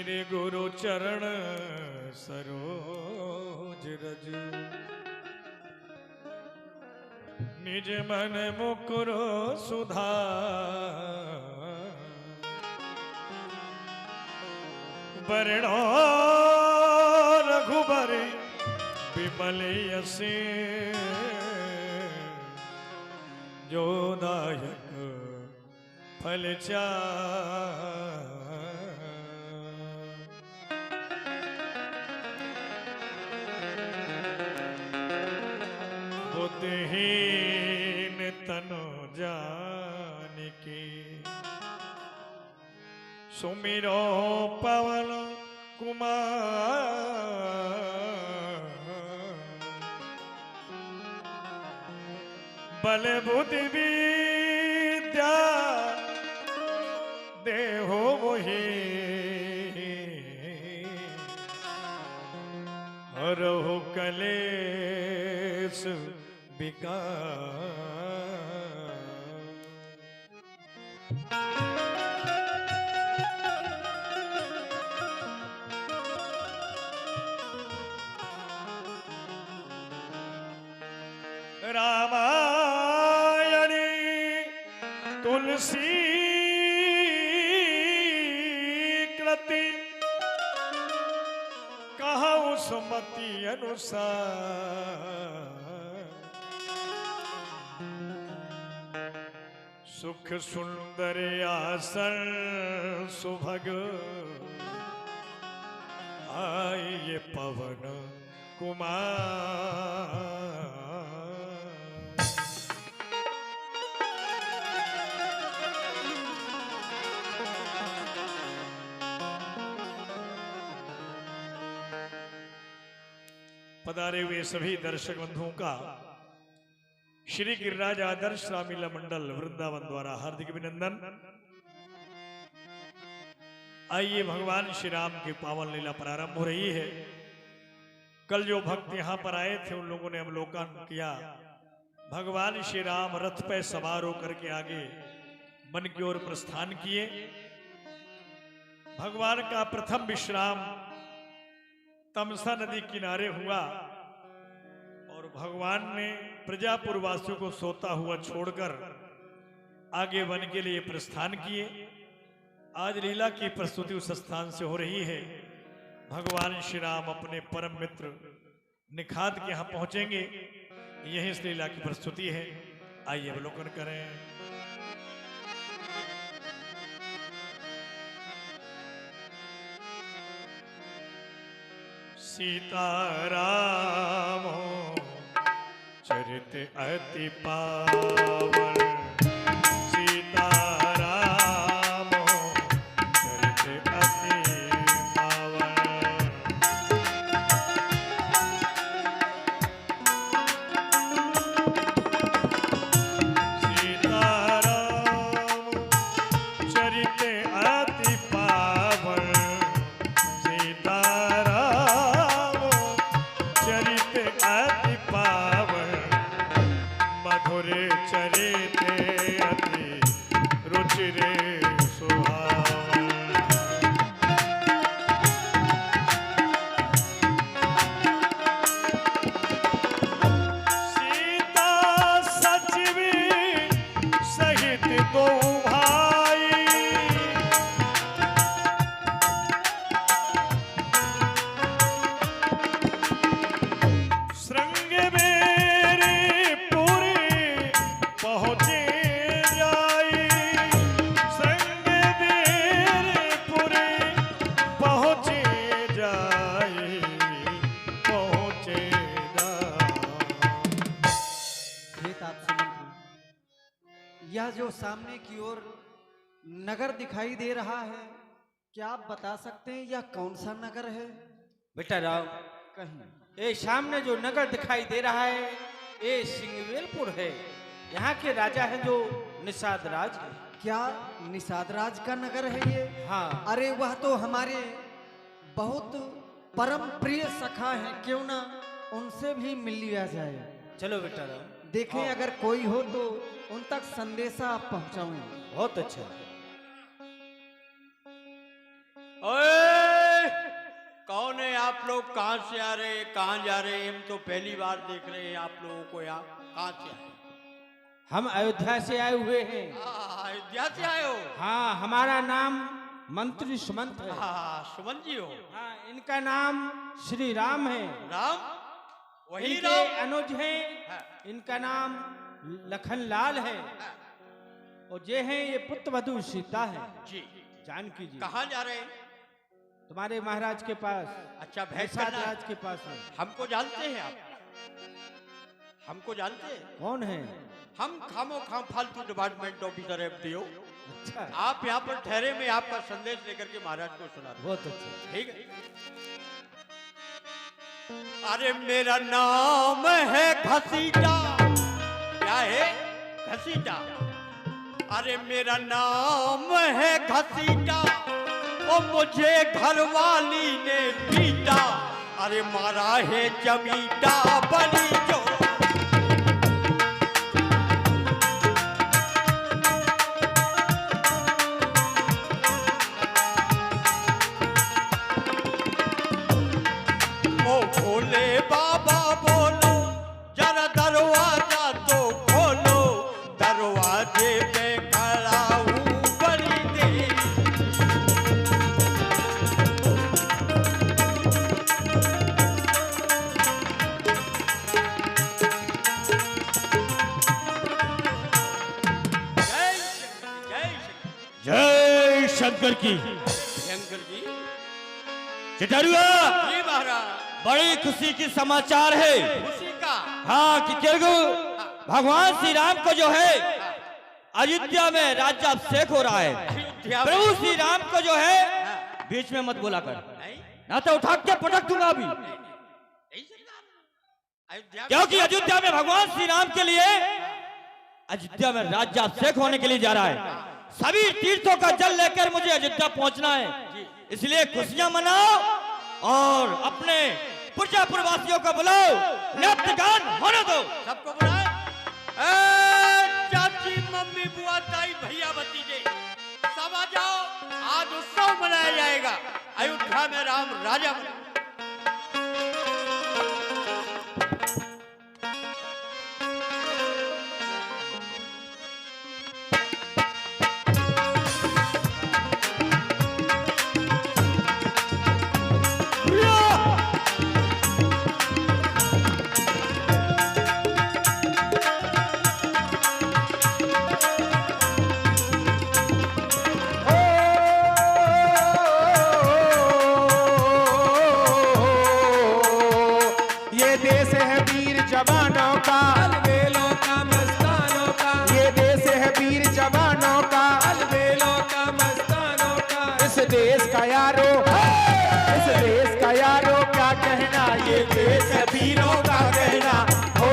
श्री गुरु चरण सरोज रज निज मन मुकुरो सुधार बरणो रघुबर विमल यसे जो दायक फल बुद्धिहीन तनु जानिके सुमिरो पवन कुमार बल बुद्धि विद्या देहो मोहि हरहु कलेश विकार। रामायणी तुलसी कृति कहूँ सुमति अनुसार सुख सुंदर आसन सुभग आइए पवन कुमार। पधारे हुए सभी दर्शक बंधुओं का श्री गिरिराज आदर्श रामलीला मंडल वृंदावन द्वारा हार्दिक अभिनंदन। आइए भगवान श्री राम की पावन लीला प्रारंभ हो रही है। कल जो भक्त यहाँ पर आए थे उन लोगों ने अवलोकन किया, भगवान श्री राम रथ पे सवार होकर के आगे वन की ओर प्रस्थान किए। भगवान का प्रथम विश्राम तमसा नदी किनारे हुआ और भगवान ने प्रजापुर वासियों को सोता हुआ छोड़कर आगे वन के लिए प्रस्थान किए। आज लीला की प्रस्तुति उस स्थान से हो रही है। भगवान श्री राम अपने परम मित्र निखात के यहाँ पहुंचेंगे, यही इस लीला की प्रस्तुति है। आइए अवलोकन करें। सीताराम चरित अति पावन सीताराम चरित अति पावन सीताराम चरित अति पावन सीताराम चरित अति पावन मधुर चरित अति रुचिरे सुहावन। सीता सचिवी सहित दो भाई श्रृंग मेरे पूरे पहुँचे जाई श्रृंग मेरे पूरे पहुँचे जाई पहुँचे जाई। यह जो सामने की ओर नगर दिखाई दे रहा है, क्या आप बता सकते हैं यह कौन सा नगर है? बेटा राम, कहीं ये सामने जो नगर दिखाई दे रहा है ये सिंगवेलपुर है। यहाँ के राजा है जो निषाद राज है। क्या निषाद राज का नगर है ये? हाँ। अरे वह तो हमारे बहुत परम प्रिय सखा हैं, क्यों ना उनसे भी मिल लिया जाए। चलो बेटा राम, देखें अगर कोई हो तो उन तक संदेशा आप पहुंचाऊं। बहुत अच्छा। ओए कौन है आप लोग? कहाँ से आ रहे हैं? कहाँ जा रहे हैं? हम तो पहली बार देख रहे हैं आप लोगों को। यहाँ कहाँ से आए? हम अयोध्या से आए हुए हैं। अयोध्या से आए हो? हाँ, हमारा नाम मंत्री सुमंत है। हाँ, सुमन जी हो? हाँ, इनका नाम श्री राम है। राम? वही इनके राम? अनुज हैं। हाँ। इनका नाम लखनलाल है। और ये हैं, ये पुत्र वधू सीता है जी। जानकी जी। कहाँ जा रहे हैं? तुम्हारे महाराज के पास। अच्छा, भेंट निषाद करना है? राज के पास है। हमको जानते हैं आप? हमको जानते हैं? कौन है? हम खामो खाम फालतू डिपार्टमेंट ऑफिसर एफडीओ। अच्छा, आप यहाँ पर ठहरे, में आपका संदेश लेकर के महाराज को सुना दूं। बहुत अच्छा। ठीक है। अरे मेरा नाम है घसीटा। क्या है? घसीटा। अरे मेरा नाम है घसीटा, ओ मुझे घरवाली ने पीटा। अरे मारा है जमीटा बड़ी जो। ओ भोले बाबा बोलो, जरा दरवाजा तो खोलो। दरवाजे पे खड़ा हूँ बड़ी देर। जय शंकर की। शंकर जी। जटारुआ, जी महाराज। बड़ी खुशी की समाचार है। खुशी का? हाँ, कि तेरे भगवान श्री राम को जो है अयोध्या में राज्याभिषेक हो रहा है। अयोध्या में? प्रभु श्री राम को जो है बीच में मत बोला कर, नहीं, ना तो उठा के पटक दूंगा अभी। नहीं सरकार। अयोध्या में? क्योंकि अयोध्या में भगवान श्री राम के लिए अयोध्या में राज्याभिषेक होने के लिए जा रहा है। सभी तीर्थों का जल लेकर मुझे अयोध्या पहुंचना है। इसलिए खुशियां मनाओ और अपने पुरजापुरवासियों को बुलाओ, नृत्य गान होने दो। सबको बुलाए। ए, चाची, मम्मी, बुआ, ताई, भैया, भतीजे, सब आ जाओ। आज उत्सव मनाया जाएगा। अयोध्या में राम राजा बने। ये देश है वीर जवानों का, अलबेलों का मस्तानों का। ये देश है वीर जवानों का, अलबेलों का मस्तानों का। इस देश का यारो, इस देश का यारो क्या कहना, ये देश है वीरों का कहना। हो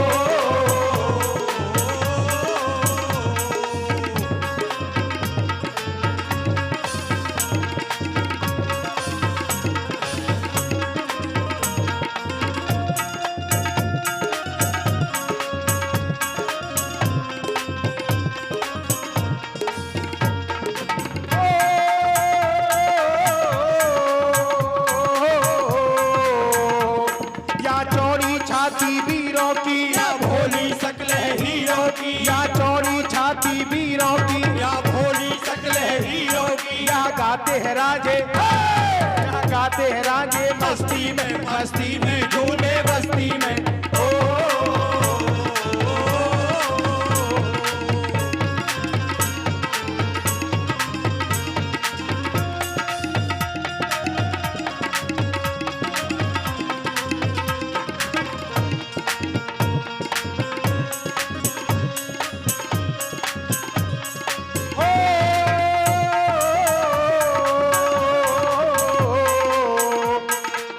या चौड़ी छाती वीरों की, या भोली शकल हीरों की। या चौड़ी छाती वीरों की, या भोली शकल हीरों की। या गाते हैं राजे, या गाते हैं राजे मस्ती में झूमे बस्ती में।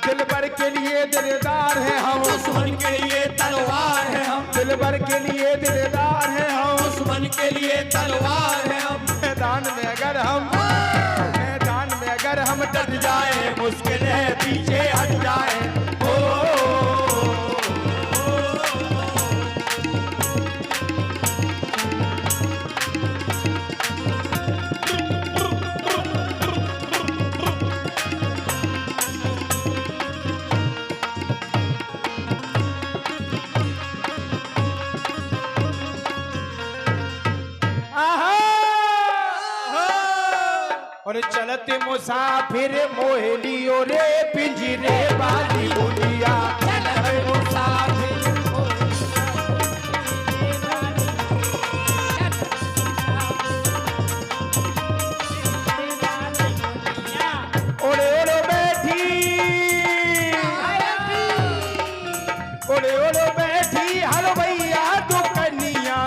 दिलबर के लिए दिलदार है हम, दुश्मन के लिए तलवार है हम। दिलबर के लिए दिलदार है हम, दुश्मन के लिए तलवार है हम। मैदान में अगर हम डट जाए, मुश्किल है पीछे हट जाए। चलत मुसाफिर मोहलियो रे पिंजरे वाली बुलिया चलत मुसाफिर ओरे ओरे बैठी ओरे ओरे बैठी हर भैया दुकनिया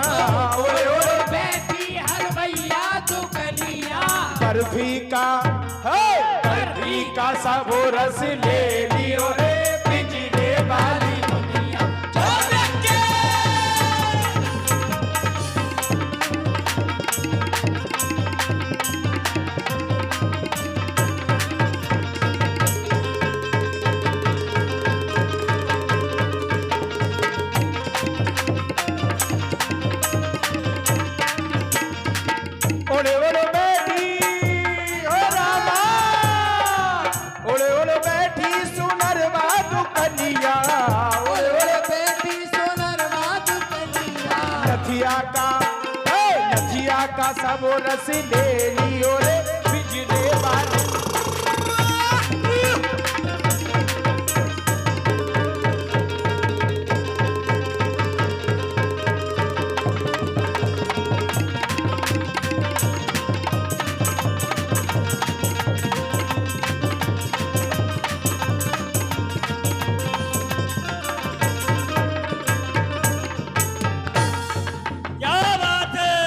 ओरे ओरे बैठी हर भैया तो कलिया बर्फी का बर्फी का सब रस ले लियो रे पिंजरे वाली दुनिया ओरे ओरे बैठी ओ रामा ओरे ओरे बैठी सुनरवा दुकनिया ओरे ओरे बैठी सोनरवा तो कलिया नथिया का सब रस ले लियो रे पिंजरे वाली क्या बात है,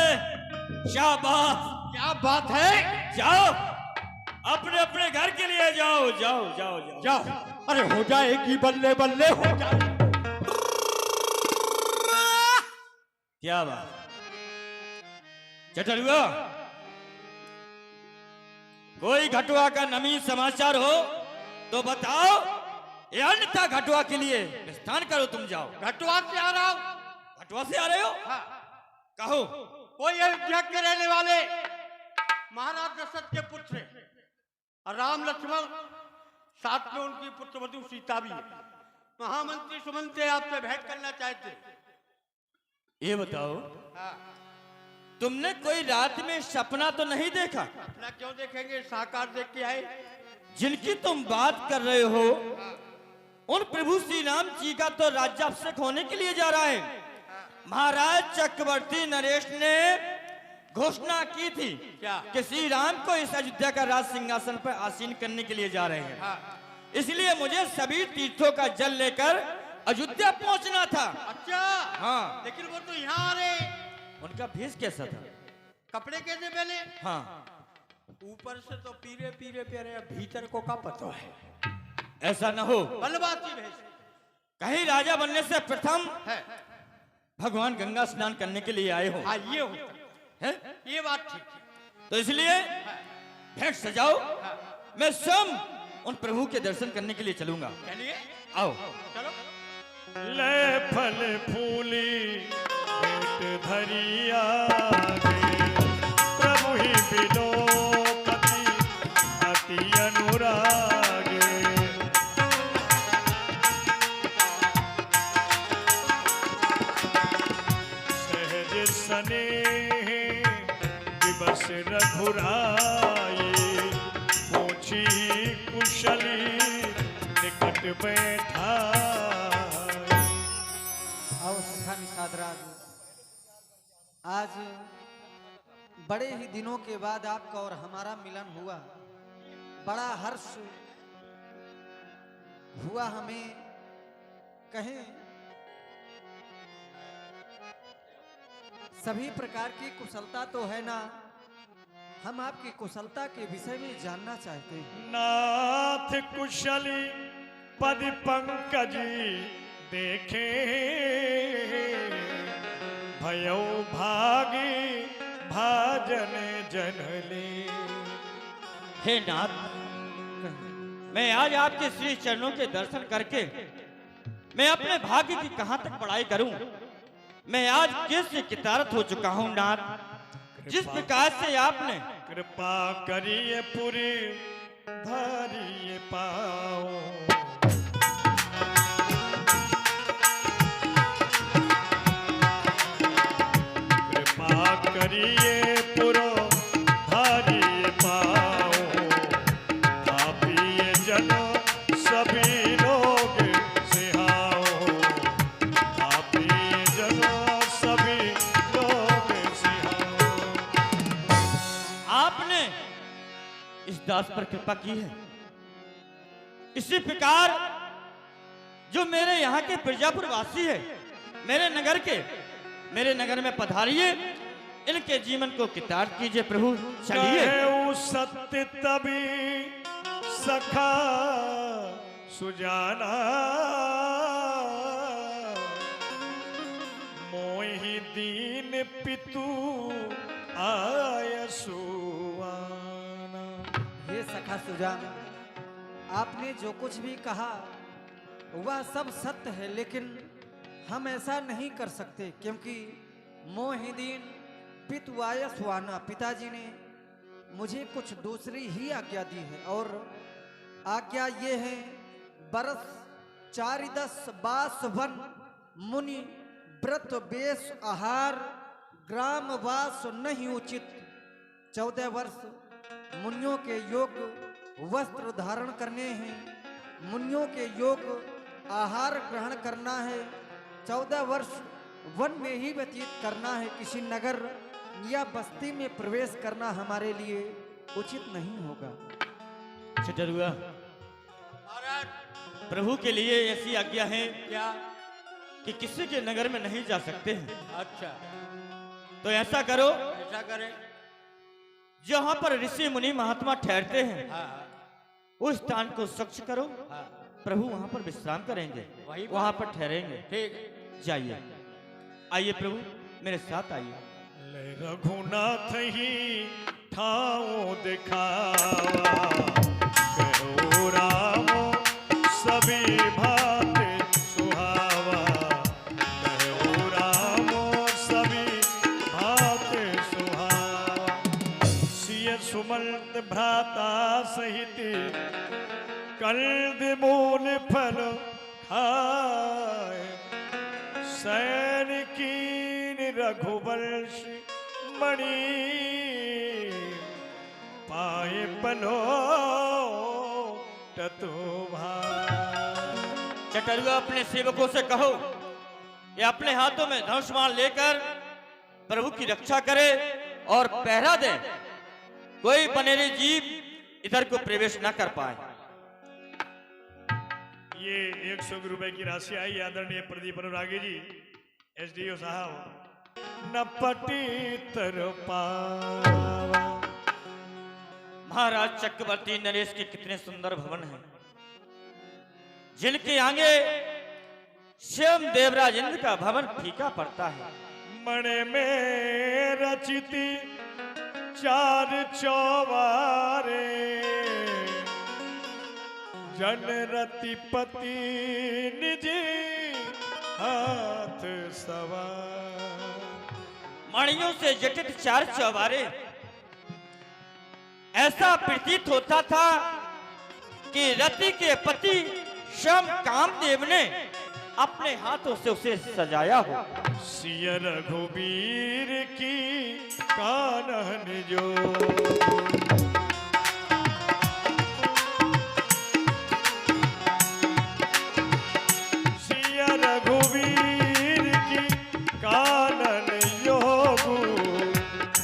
शाबाश। क्या बात है? जाओ अपने अपने घर के लिए जाओ जाओ जाओ जाओ जाओ। अरे हो जाएगी, बल्ले बल्ले हो जाए। क्या बात चटलुआ, कोई घटुआ का नमी समाचार हो तो बताओ, या अन्यथा घटुआ के लिए प्रस्थान करो। तुम जाओ। घटवा से आ रहा हूँ। घटुआ से आ रहे हो? हाँ। कहो। कोई अयोध्या के रहने वाले महाराज दशरथ के पुत्र हैं। और राम लक्ष्मण साथ में उनकी पुत्रवधु सीता भी है। महामंत्री सुमंत से आपसे भेंट करना चाहते हैं। ये बताओ, हाँ। तुमने कोई रात में सपना तो नहीं देखा? अपना क्यों देखेंगे, साकार देख के आए। जिनकी तुम बात कर रहे हो उन प्रभु श्री राम जी का तो राज्याभिषेक होने के लिए जा रहा है। महाराज चक्रवर्ती नरेश ने घोषणा की थी क्या? कि श्री राम को इस अयोध्या का राज सिंहासन पर आसीन करने के लिए जा रहे हैं। हाँ। इसलिए मुझे सभी तीर्थों का जल लेकर अयोध्या पहुंचना था। अच्छा। हाँ। लेकिन वो तो यहाँ आ रहे। उनका भेष कैसा था? कपड़े कैसे पहने? हाँ, ऊपर से तो पीरे पीरे प्यारे, भीतर को का पता है। ऐसा न हो बनवासी भेष कहीं राजा बनने से प्रथम है। भगवान गंगा स्नान करने के लिए आए हो। हाँ, ये होता है? ये बात ठीक है। तो इसलिए भेंट सजाओ, मैं स्वयं उन प्रभु के दर्शन करने के लिए चलूंगा। चलिए, आओ। चलो। ले फल फूली भेंट धरिया प्रभु ही बिनो कति अति अनुरागे। सहज स्नेह दिवस रघुराई पूछी कुशली निकट बैठा। आओ सखा निषादराज, आज बड़े ही दिनों के बाद आपका और हमारा मिलन हुआ। बड़ा हर्ष हुआ हमें। कहें सभी प्रकार की कुशलता तो है ना, हम आपकी कुशलता के विषय में जानना चाहते हैं। नाथ कुशली पद पंकज देखे भयो भागी भाजन जनले। हे नाथ, मैं आज आपके श्री चरणों के दर्शन करके मैं अपने भाग्य की कहां तक पढ़ाई करूं। मैं आज किस कितारत हो चुका हूं नाथ। जिस प्रकार से आपने कृपा करिए पुरी धरिए पाओ। कृपा करिए पुरो धरिए पाओ। दास पर कृपा की है। इसी प्रकार जो मेरे यहाँ के प्रजापुर वासी है, मेरे नगर में पधारिए, इनके जीवन को किताब कीजिए प्रभु। चलिए। कहे सत्य तभी सखा सुजाना, मोहि दीन पितु आय सुवाना। हे सखा सुजान, आपने जो कुछ भी कहा वह सब सत्य है, लेकिन हम ऐसा नहीं कर सकते, क्योंकि मोहिदीन पितुआय सुहाना, पिताजी ने मुझे कुछ दूसरी ही आज्ञा दी है। और आज्ञा ये है, बरस 4-10 बास वन मुनि व्रत बेश आहार ग्राम वास नहीं उचित। 14 वर्ष मुनियों के योग वस्त्र धारण करने हैं, मुनियों के योग आहार ग्रहण करना है, 14 वर्ष वन में ही व्यतीत करना है। किसी नगर या बस्ती में प्रवेश करना हमारे लिए उचित नहीं होगा। छटरुआ, महाराज प्रभु के लिए ऐसी आज्ञा है क्या? कि किसी के नगर में नहीं जा सकते हैं। अच्छा, तो ऐसा करो, ऐसा करें। जहां पर ऋषि मुनि महात्मा ठहरते हैं हाँ उस स्थान को स्वच्छ करो, हाँ, प्रभु वहां पर विश्राम करेंगे, वहीं पर? वहां पर ठहरेंगे। ठीक है। जाइए, आइए प्रभु मेरे साथ आइए। ले रघुनाथ ही ठाओ दिखावा, कहो राम सभी भांति सुहावा, कहो राम सभी भांति सुहावा। सिय सुमंत भ्राता सहित कल्द मूल फल खाए, सैन कीन रघुवंश मणि पाए पलो ततो भाई। चटरुआ, अपने सेवकों से कहो ये अपने हाथों में धनुष्मान लेकर प्रभु की रक्षा करे और पहरा दे, कोई बनेरी जीव इधर को प्रवेश न कर पाए। ये 100 रुपए की राशि आई आदरणीय प्रदीप अनुरागी जी, एसडीओ साहब। न पटी तर पावा। महाराज चक्रवर्ती नरेश के कितने सुंदर भवन हैं, जिनके आगे स्वयं देवराज इंद्र का भवन फीका पड़ता है। मण में रचिति 4 चौबारे, जन रतिपति निज हाथ सवार। मणियों से जटित 4 चौबारे, ऐसा प्रतीत होता था कि रति के पति स्वयं कामदेव ने अपने हाथों से उसे सजाया हो। सिय रघुबीर की कानन जो, रघुवीर की कानन योगु,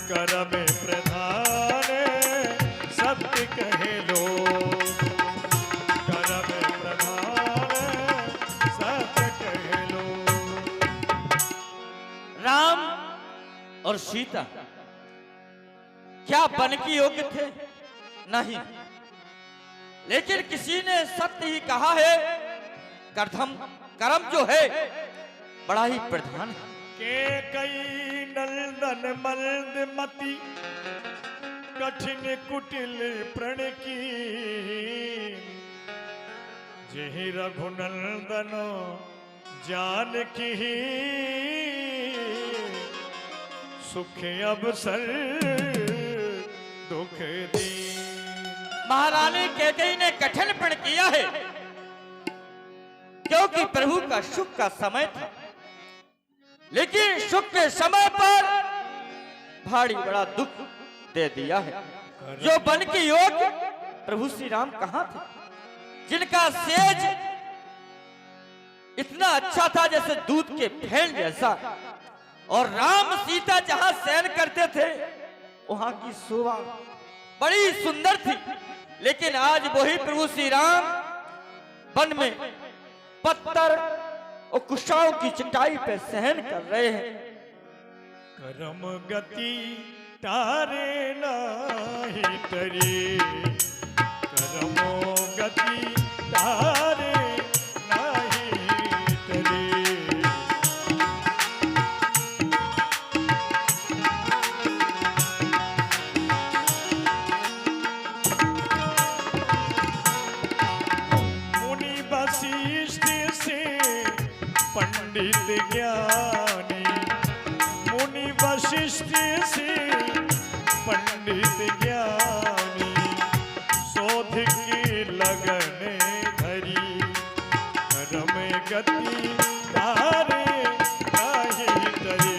कर में प्रधान सत्य कहे लो, कर में प्रधान सत्य कहे लो। राम और सीता क्या बन के योग्य थे? नहीं, लेकिन किसी ने सत्य ही कहा है, कर्म जो है बड़ा ही प्रधान है। के कई नंदन मल्द मति, कठिन कुटिल प्रण की, जेहि रघुनंदन जानकी सुख अवसर दुख दी। महारानी कैकेयी ने कठिन प्रण किया है, क्योंकि प्रभु का सुख का समय था, लेकिन सुख के समय पर भारी बड़ा दुख दे दिया है। जो बन के योग्य प्रभु श्री राम कहाँ थे, जिनका सेज इतना अच्छा था जैसे दूध के फेन जैसा, और राम सीता जहां शयन करते थे वहां की शोभा बड़ी सुंदर थी, लेकिन आज वही प्रभु श्री राम वन में पत्थर और कुशाओं की चटाई पे सहन कर रहे हैं। करम गति तारे नाही तरी, करमो गति तारे नाही तरी। मुनि वशिष्ठ से पंडित ज्ञानी, मुनि वशिष्ठ से पंडित ज्ञानी, शोध की लगन धरी, करम गति तारे नाही तरी।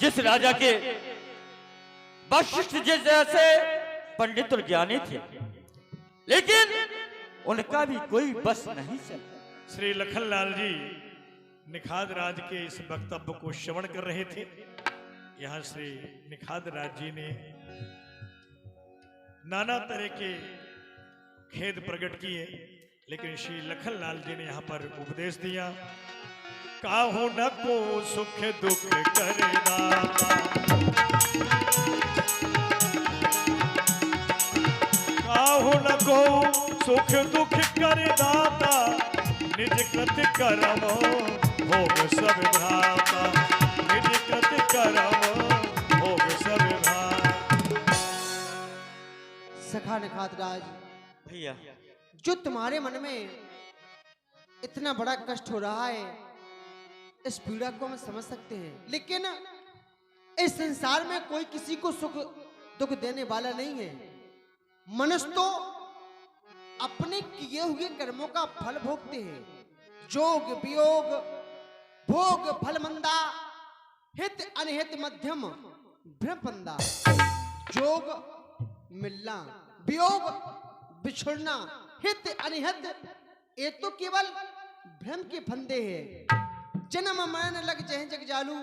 जिस राजा के वशिष्ठ जी जैसे पंडित और ज्ञानी थे, लेकिन उनका भी कोई बस नहीं चला। श्री लखनलाल जी निखाद राज के इस वक्तव्य को श्रवण कर रहे थे। यहाँ श्री निखाद राज जी ने नाना तरह के खेद प्रकट किए, लेकिन श्री लखनलाल जी ने यहाँ पर उपदेश दिया, काहू न को सुख दुख कर दाता, काहू न को सुख दुख कर दाता, निज कृत करम भोग सब भ्राता, निज कृत करम भोग सब भ्राता। सखा निखात राज, भैया जो तुम्हारे मन में इतना बड़ा कष्ट हो रहा है, इस पीड़ा को हम समझ सकते हैं, लेकिन इस संसार में कोई किसी को सुख दुख देने वाला नहीं है। मनुष्य तो अपने किए हुए कर्मों का फल भोगते हैं। जोग वियोग भोग फल मंदा, हित अनहित मध्यम भ्रमपंदा। जोग मिलना, वियोग बिछुड़ना, हित अनहित, ये तो केवल भ्रम के फंदे हैं। जन्म मरण लग जह जग जालू,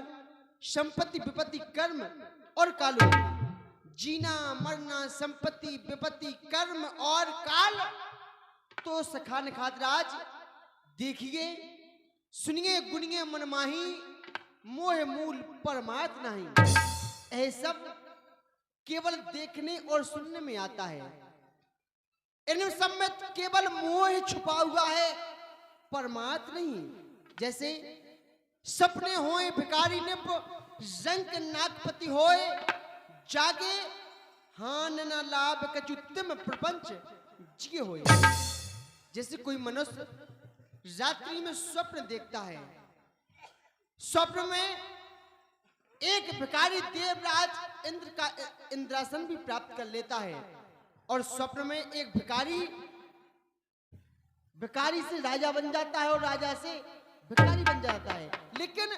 संपत्ति विपत्ति कर्म और कालू। जीना मरना संपत्ति विपत्ति कर्म और काल। तो सखा निखात राज, देखिए सुनिए गुनिए मनमाही, मोह मूल परमार्थ नहीं। यह सब केवल देखने और सुनने में आता है। इन सब में केवल मोह छुपा हुआ है, परमार्थ नहीं। जैसे सपने होए भिकारी निप, जंक नागपति होए, जागे हान न लाभ कचुत्तम प्रपंच जिए होए। जैसे कोई मनुष्य रात्रि में स्वप्न देखता है, स्वप्न में एक भिखारी देवराज इंद्र का इंद्रासन भी प्राप्त कर लेता है, और स्वप्न में एक भिखारी से राजा बन जाता है और राजा से भिखारी बन जाता है। लेकिन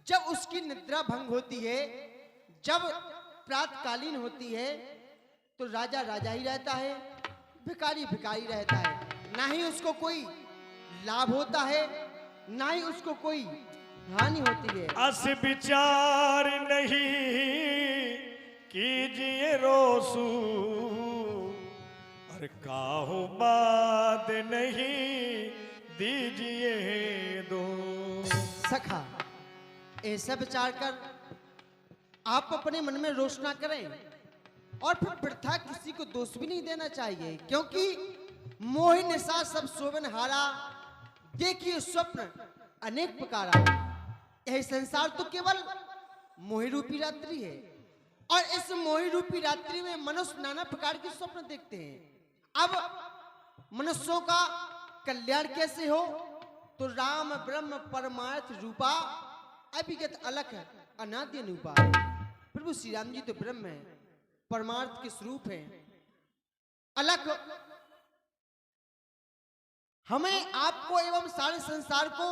जब उसकी निद्रा भंग होती है, जब प्रातकालीन होती है, तो राजा राजा ही रहता है, भिखारी भिखारी रहता है। ना ही उसको कोई लाभ होता है, ना ही उसको कोई हानि होती है। अस विचार नहीं कीजिए रोसू, और काहू बात नहीं दीजिए दो। सखा, ऐसा विचार कर आप अपने मन में रोष ना करें, और फिर वृथा किसी को दोष भी नहीं देना चाहिए, क्योंकि मोहि निशा सब शोभन हारा, देखिए स्वप्न अनेक प्रकारा। यह संसार तो केवल मोहि रूपी रात्रि है, और इस मोहि रूपी रात्रि में मनुष्य नाना प्रकार के स्वप्न देखते हैं। अब मनुष्यों का कल्याण कैसे हो, तो राम ब्रह्म परमार्थ रूपा, अभिगत अलख अनाद्य अनुपा। प्रभु श्री राम जी तो ब्रह्म है, परमार्थ के स्वरूप है, अलख। हमें आपको एवं सारे संसार को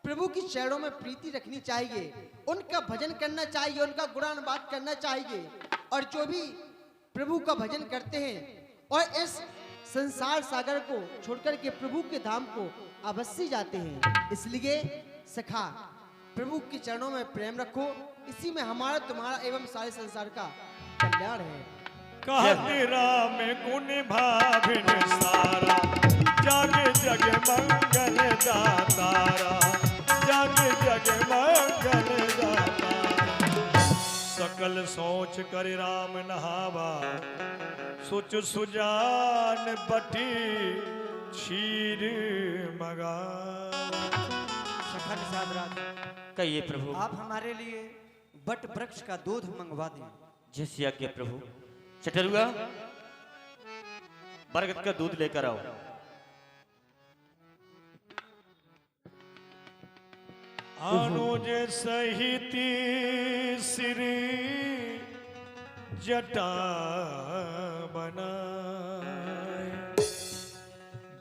प्रभु की चरणों में प्रीति रखनी चाहिए, उनका भजन करना चाहिए, उनका गुणानुवाद करना चाहिए। और जो भी प्रभु का भजन करते हैं और इस संसार सागर को छोड़कर के प्रभु के धाम को अवश्य जाते हैं। इसलिए सखा, प्रभु के चरणों में प्रेम रखो, इसी में हमारा तुम्हारा एवं सारे संसार का कल्याण है। कहते राम गुण भाभिन सारा, जागे जग मंगल दातारा, जागे जग मंगल दातारा। सकल सोच कर राम नहावा, सोच सुजान बटी क्षीर मगा। सखा निषाद राज, कहिए प्रभु। आप हमारे लिए बट वृक्ष का दूध मंगवा दें। जैसी आज्ञा प्रभु। चटरुआ, बरगद का दूध लेकर आओ। अनुज सहिती श्री जटा बनाए,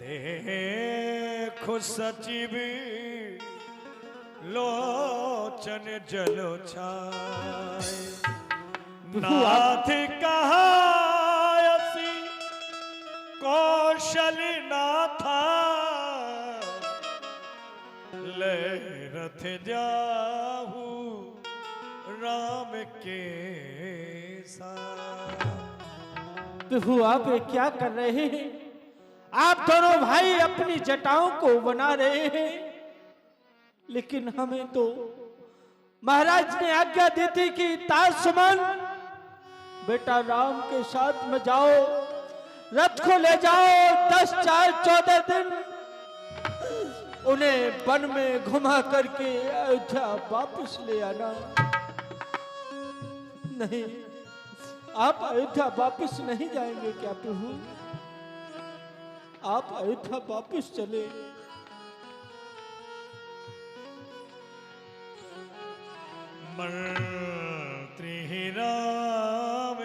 देखो सचिव लोचन जलो छाए। नाथ कहायसी कौशल नाथा, ले रथ जाहू राम के साथ। प्रभु आप ये क्या कर रहे हैं? आप दोनों भाई अपनी जटाओं को बना रहे हैं, लेकिन हमें तो महाराज ने आज्ञा दी थी कि तारसुमन बेटा राम के साथ में जाओ, रथ को ले जाओ, 10 4 14 दिन उन्हें वन में घुमा करके अयोध्या वापस ले आना। नहीं, आप अयोध्या वापस नहीं जाएंगे क्या प्रभु? आप अयोध्या वापस चले। मंत्री राम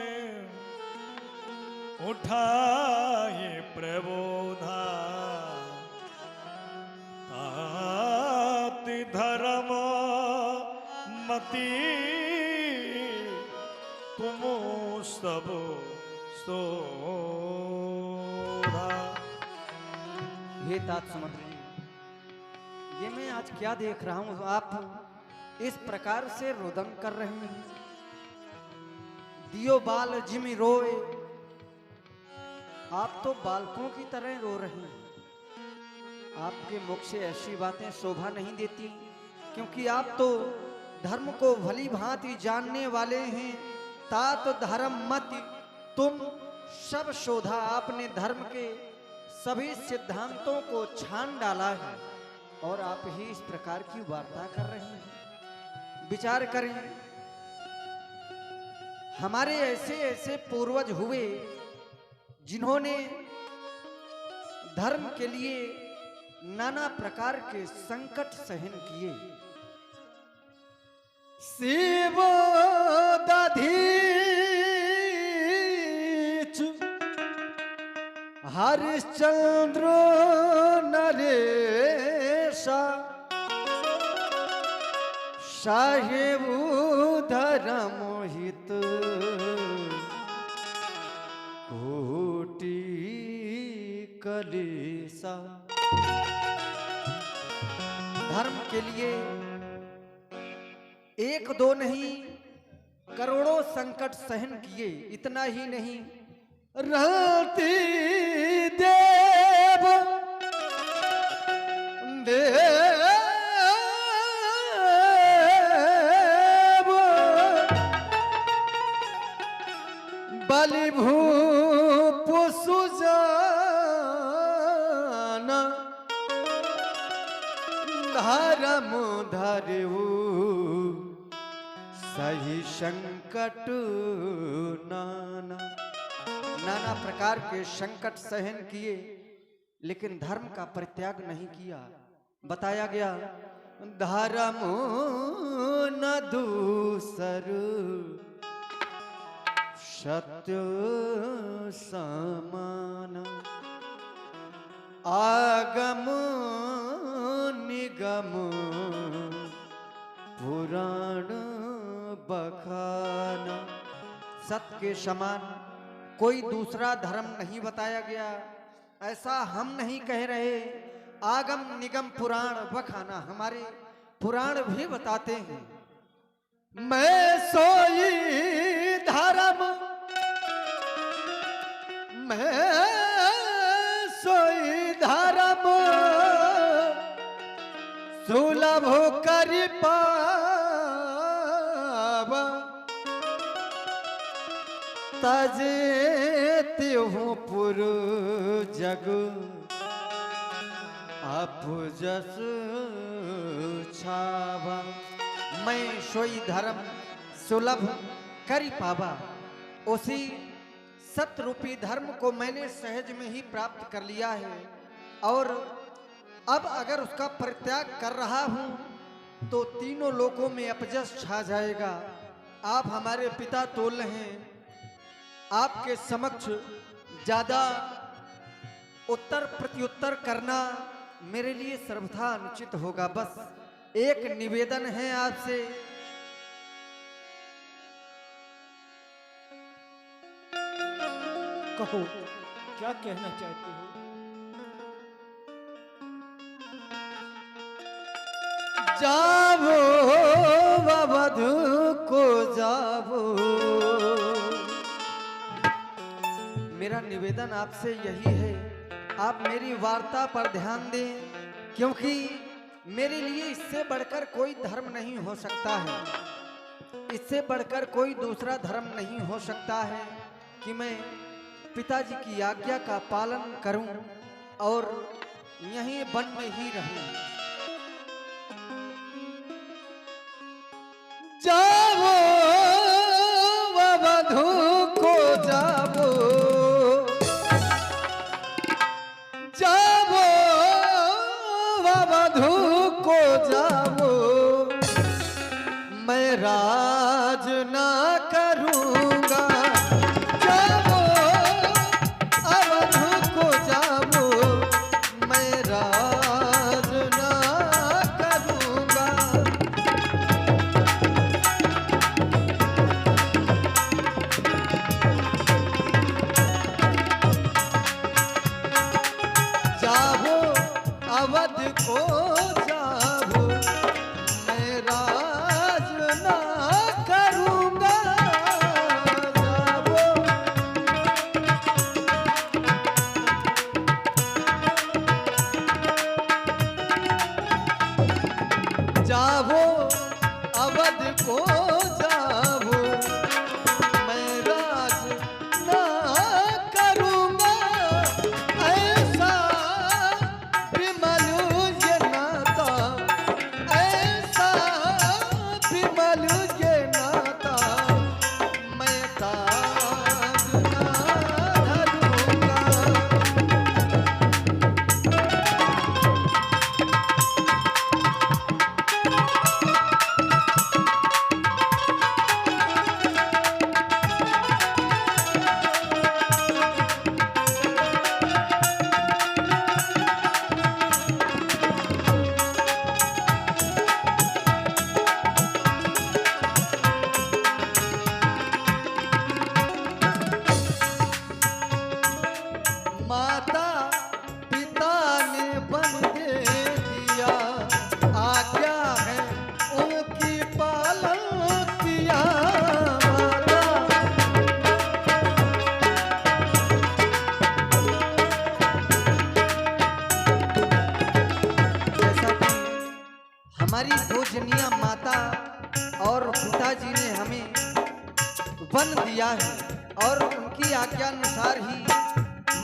उठाए प्रबोधा, तात धर्म मति तुम सब सोधा। हे तात सुमंत्री, ये मैं आज क्या देख रहा हूं? आप इस प्रकार से रोदन कर रहे हैं। दियो बाल जिमि रोए, आप तो बालकों की तरह रो रहे हैं। आपके मुख से ऐसी बातें शोभा नहीं देती, क्योंकि आप तो धर्म को भली भांति जानने वाले हैं। तात धर्म मति तुम सब शोधा। आपने धर्म के सभी सिद्धांतों को छान डाला है और आप ही इस प्रकार की वार्ता कर रहे हैं। विचार करें, हमारे ऐसे ऐसे पूर्वज हुए जिन्होंने धर्म के लिए नाना प्रकार के संकट सहन किए। शिव दधीच हरिश्चंद्र नरेशा, साहेब धर्म हित कोटि कलेसा। धर्म के लिए एक दो नहीं, करोड़ों संकट सहन किए। इतना ही नहीं, रहती देव देव बलि भूप सुजाना, धर्म धरऊ सही संकट नाना। नाना प्रकार के संकट सहन किए, लेकिन धर्म का परित्याग नहीं किया। बताया गया, धर्म न दूसर सत्य समान, आगम निगम पुराण बखाना। सत्य के समान कोई दूसरा धर्म नहीं बताया गया, ऐसा हम नहीं कह रहे। आगम निगम पुराण बखाना, हमारे पुराण भी बताते हैं। मैं सोई धर्म, मैं सोई धर्म, सुलभ कर पाव, तजेति हूँ पुर जग, आप जस छावा। मैं सोई धर्म सुलभ करी पावा, उसी सत्य रूपी धर्म को मैंने सहज में ही प्राप्त कर लिया है, और अब अगर उसका परित्याग कर रहा हूं तो तीनों लोकों में अपजस छा जाएगा। आप हमारे पिता तोल हैं, आपके समक्ष ज्यादा उत्तर प्रत्युत्तर करना मेरे लिए सर्वथा अनुचित होगा। बस एक निवेदन है आपसे, कहो क्या कहना चाहते हो? जावो वधु को जावो। मेरा निवेदन आपसे यही है, आप मेरी वार्ता पर ध्यान दें, क्योंकि मेरे लिए इससे बढ़कर कोई धर्म नहीं हो सकता है, इससे बढ़कर कोई दूसरा धर्म नहीं हो सकता है कि मैं पिताजी की आज्ञा का पालन करूं और यहीं वन में ही रहूं। जावो वधु को जावो, जावो वधु को जावो, मैं राज ना करूंगा। जावो अवधु को जावो, मैं राज ना करूंगा। जावो अवध को जावो, मैं राज ना करूंगा। जावो अवध को जावो, मैं राज ना करूंगा। ऐसा विमल ये नाता, ऐसा विमल ये नाता, मैं ताज ना धरूंगा। माता पिता ने बन दे दिया, आज्ञा है उनकी पालन किया। माता जैसा कि हमारी पूजनीय माता और पिताजी ने हमें वन दिया है, और उनकी आज्ञा अनुसार ही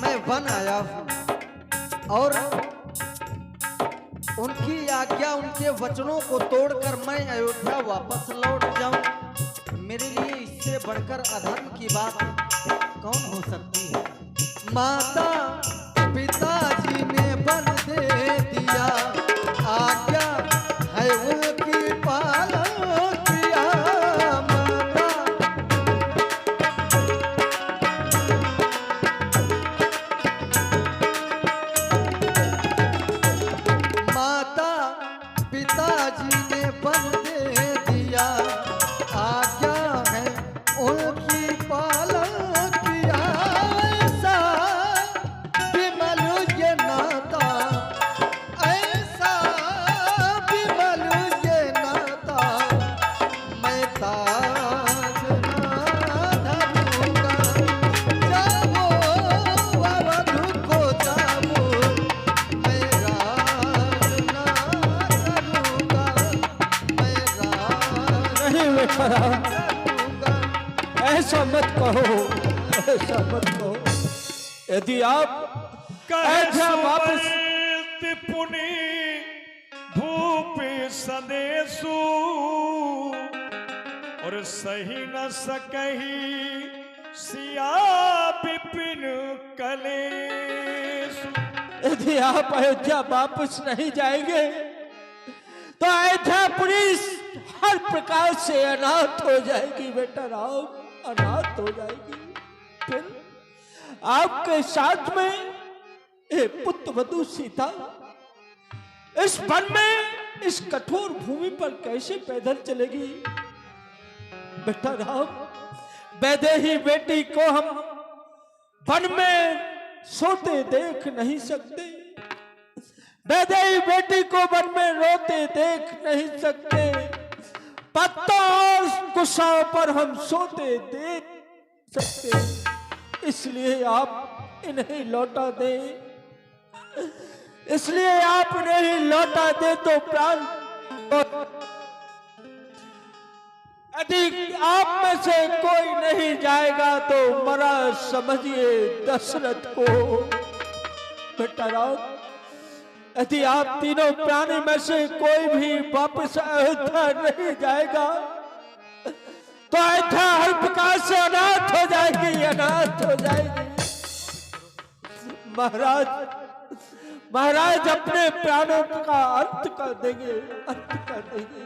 मैं वन आया हूँ, और उनकी आज्ञा उनके वचनों को तोड़कर मैं अयोध्या वापस लौट जाऊं, मेरे लिए इससे बढ़कर अधर्म की बात कौन हो सकती है। माता पिताजी ने बन दे दिया, आज्ञा है उनकी पालन किया। माता माता पिताजी ने बन दे दिया, आज्ञा है उनकी पालन किया। ऐसा ऐसा मत कहो, ऐसा मत कहो। यदि आप अयोध्या वापस पुनि भूप सदेशु और सही न सकही सिया विपिन कलेश। यदि आप अयोध्या वापस नहीं जाएंगे तो अयोध्या पुलिस हर प्रकार से अनाथ हो जाएगी बेटा राम, अनाथ हो जाएगी। फिर आपके साथ में ये पुत्र वधू सीता इस वन में, इस कठोर भूमि पर कैसे पैदल चलेगी बेटा राम? वैदेही बेटी को हम वन में सोते देख नहीं सकते, वैदेही बेटी को वन में रोते देख नहीं सकते, पत्तों और गुस्साओं पर हम सोते देख सकते। इसलिए आप इन्हें लौटा दें, इसलिए आप इन्हें लौटा दे तो प्राण। यदि आप में से कोई नहीं जाएगा तो मरा समझिए दशरथ को बेटा राम। यदि आप तीनों प्राणी में से कोई भी वापस अयोध्या नहीं जाएगा तो अयोध्या हर प्रकार से अनाथ हो जाएगी, अनाथ हो जाएगी। महाराज, महाराज अपने प्राणों का अंत कर देंगे, अंत कर देंगे।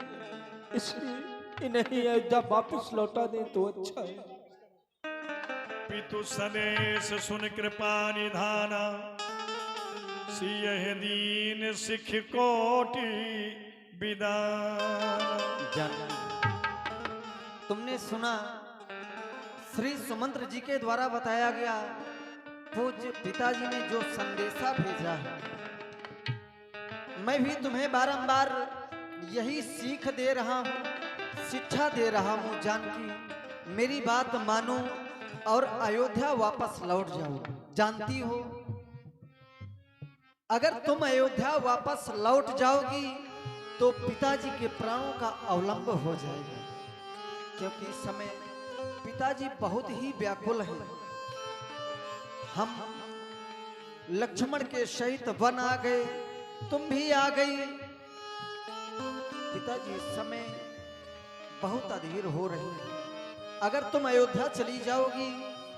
इसलिए इन्हें अयोध्या वापस लौटा दें तो अच्छा है। पितु सनेश सुन कृपा निधाना सियह दीन सिख कोटि विदान। तुमने सुना श्री सुमंत्र जी के द्वारा बताया गया पूज्य पिताजी ने जो संदेशा भेजा है। मैं भी तुम्हें बारंबार यही सीख दे रहा हूँ, शिक्षा दे रहा हूँ जानकी, मेरी बात मानो और अयोध्या वापस लौट जाओ। जानती हो अगर तुम अयोध्या वापस लौट जाओगी तो पिताजी के प्राणों का अवलंब हो जाएगा, क्योंकि इस समय पिताजी बहुत ही व्याकुल हैं। हम लक्ष्मण के सहित वन आ गए, तुम भी आ गई। पिताजी इस समय बहुत अधीर हो रही है। अगर तुम अयोध्या चली जाओगी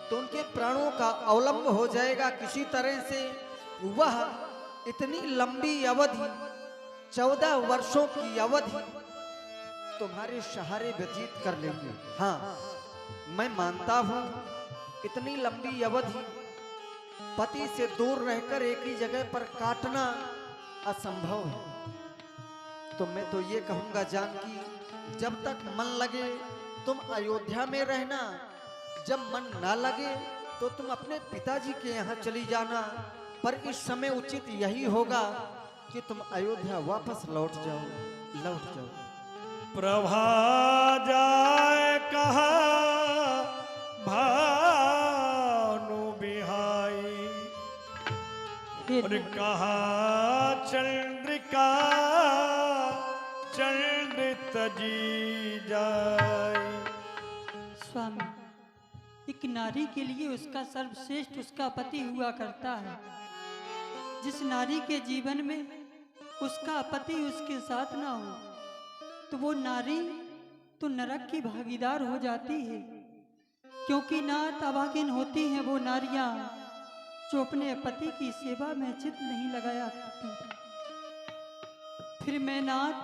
तो उनके प्राणों का अवलंब हो जाएगा किसी तरह से। वह इतनी लंबी अवधि 14 वर्षों की अवधि तुम्हारे सहारे व्यतीत कर लेंगे। हाँ, मैं मानता हूं इतनी लंबी अवधि पति से दूर रहकर एक ही जगह पर काटना असंभव है। तो मैं तो ये कहूंगा जानकी, जब तक मन लगे तुम अयोध्या में रहना, जब मन ना लगे तो तुम अपने पिताजी के यहाँ चली जाना। पर इस समय उचित यही होगा कि तुम अयोध्या वापस लौट जाओ, लौट जाओ। प्रभा जाए कहा भानु बिहाई और कहा चंद्रिका चंद्र तजी जाए। स्वामी, एक नारी के लिए उसका सर्वश्रेष्ठ उसका पति हुआ करता है। जिस नारी के जीवन में उसका पति उसके साथ ना हो तो वो नारी तो नरक की भागीदार हो जाती है, क्योंकि नाथ अभागिन होती हैं वो नारियां जो अपने पति की सेवा में चित नहीं लगाया करती। फिर मैं नाथ,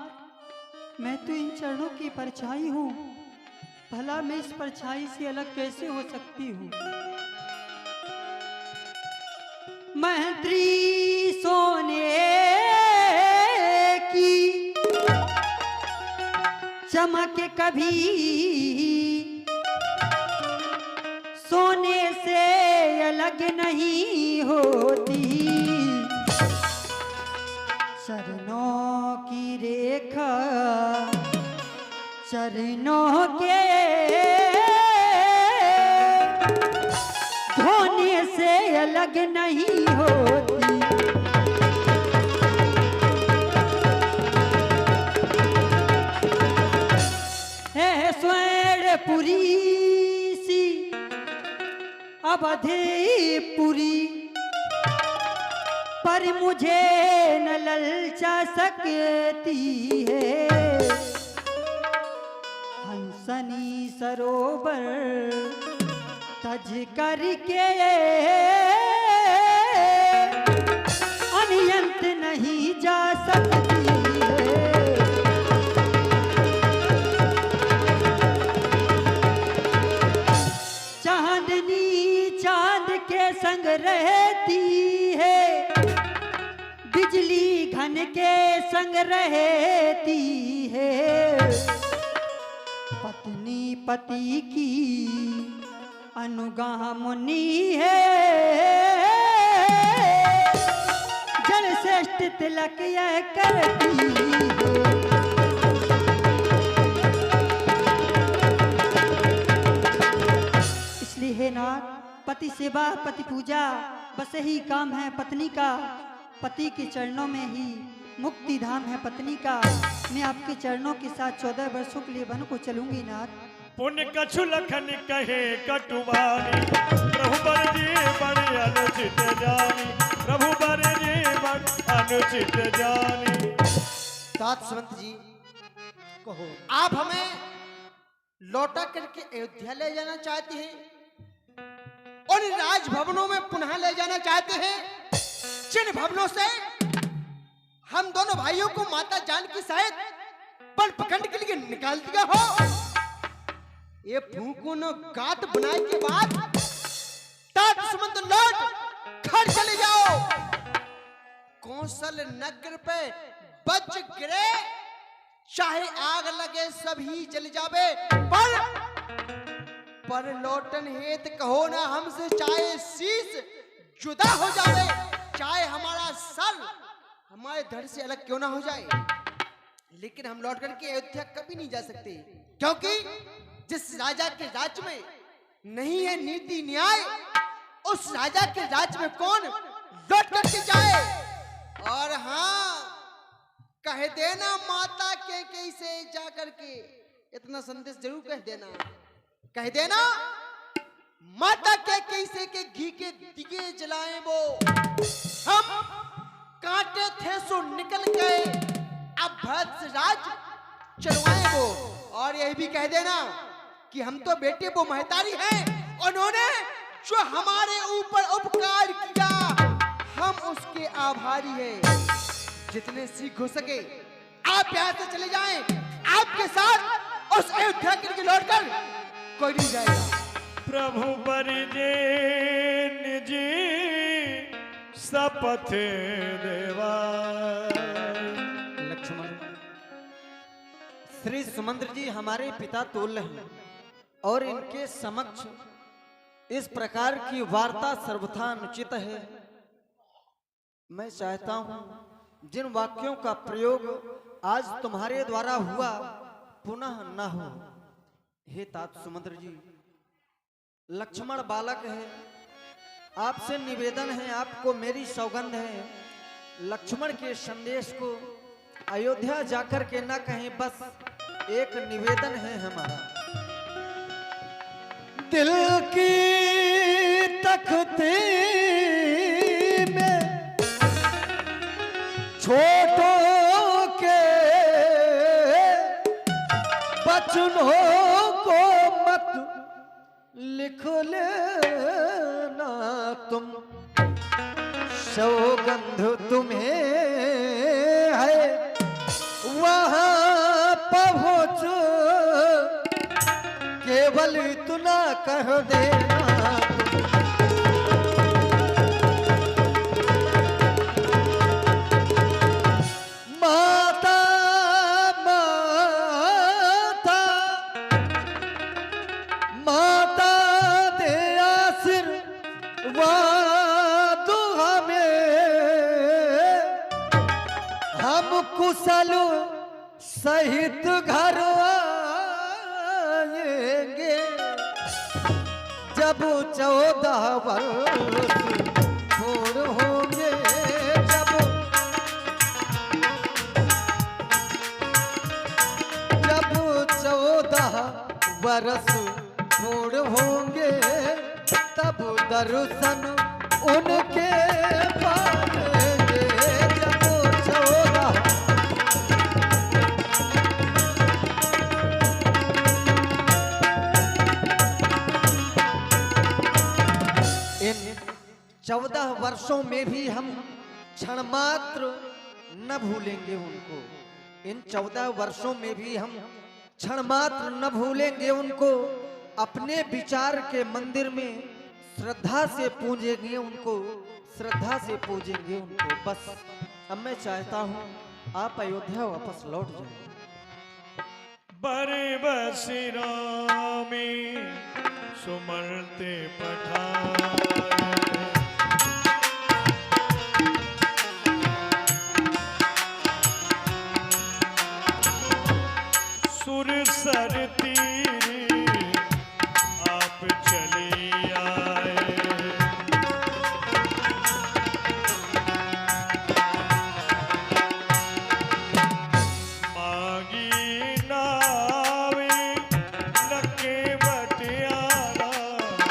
मैं तो इन चरणों की परछाई हूँ, भला मैं इस परछाई से अलग कैसे हो सकती हूँ। मंत्री सोने की चमक कभी सोने से अलग नहीं होती। चरणों की रेखा चरणों के धोने से अलग नहीं होती। है स्वयं अवधीपुरी, पर मुझे न ललचा सकती है। हंसनी सरोवर तज करके अनंत नहीं जा सकती है। चांदनी चांद के संग रहती है, बिजली घन के संग रहती है। पत्नी पति की अनुगामिनी है, जल श्रेष्ठ तिलक यह करती है। इसलिए हे नाथ, पति सेवा पति पूजा बस यही काम है पत्नी का। पति के चरणों में ही मुक्ति धाम है पत्नी का। मैं आपके चरणों के साथ 14 वर्षों के लिए वन को चलूंगी नाथ। पुण्य कछु लखन कहे कटुवानी, प्रभु बर जी बड़ अनुचित जानी, प्रभु बर जी बड़ अनुचित जानी। तात सुमंत जी कहो, आप हमें लौटा करके अयोध्या ले जाना चाहते हैं और इन राजभवनों में पुनः ले जाना चाहते हैं, जिन भवनों से हम दोनों भाइयों को माता जानकी शायद बल पकड़ के लिए निकाल दिया हो। ये फूको न गात बनाए के बाद तात सुमंत लौट घर चले जाओ। कौशल नगर पे बच गिरे, चाहे आग लगे सभी जल जावे, पर लौटन हेत कहो ना हमसे, चाहे शीश जुदा हो जावे, चाहे हमारा सर हमारे धड़ से अलग क्यों ना हो जाए, लेकिन हम लौट करके अयोध्या कभी नहीं जा सकते। क्योंकि जिस राजा के राज्य में नहीं है नीति न्याय, उस राजा के राज्य में कौन लौट करके जाए। और हाँ, कह देना माता के कैसे जा करके, इतना संदेश जरूर कह देना, कह देना माता के कैसे के घी के दिए जलाएं वो, हम कांटे थे सो निकल गए, अब भरत राज चलवाए वो। और यही भी कह देना कि हम तो बेटे वो महतारी हैं, उन्होंने जो हमारे ऊपर उपकार किया हम उसके आभारी हैं। जितने सीख हो सके आप यहाँ से चले जाएं, आपके साथ उस अयोध्या के लिए लौटकर कोई नहीं जाएगा। प्रभु बरजे निजी शपथ देवा। लक्ष्मण, श्री सुमंत्र जी हमारे पिता तुल्य हैं और इनके समक्ष इस प्रकार की वार्ता सर्वथा अनुचित है। मैं चाहता हूं जिन वाक्यों का प्रयोग आज तुम्हारे द्वारा हुआ पुनः न हो। हे तात सुमंत्र जी, लक्ष्मण बालक है, आपसे निवेदन है, आपको मेरी सौगंध है, लक्ष्मण के संदेश को अयोध्या जाकर के न कहें, बस एक निवेदन है हमारा। दिल की तख्ती में छोटों के बचनों को मत लिख लेना तुम, सौगंध तुम्हें है वहां पहुंच, केवल इतना कह देना माता माता माता दे आशीर्वाद हमें, हम कुशल सहित घर आएंगे, जब 14 वर्ष पूर्ण होंगे, जब 14 वर्ष पूर्ण होंगे, तब दर्शन उनके पाएंगे जब 14 इन 14 वर्षों में भी हम क्षण मात्र न भूलेंगे उनको। इन 14 वर्षों में भी हम क्षण मात्र न भूलेंगे उनको। अपने विचार के मंदिर में श्रद्धा से पूजेंगे उनको, श्रद्धा से पूजेंगे उनको। बस अब मैं चाहता हूँ आप अयोध्या वापस लौट जाएं। बरे बसिरा में सुमरते पठार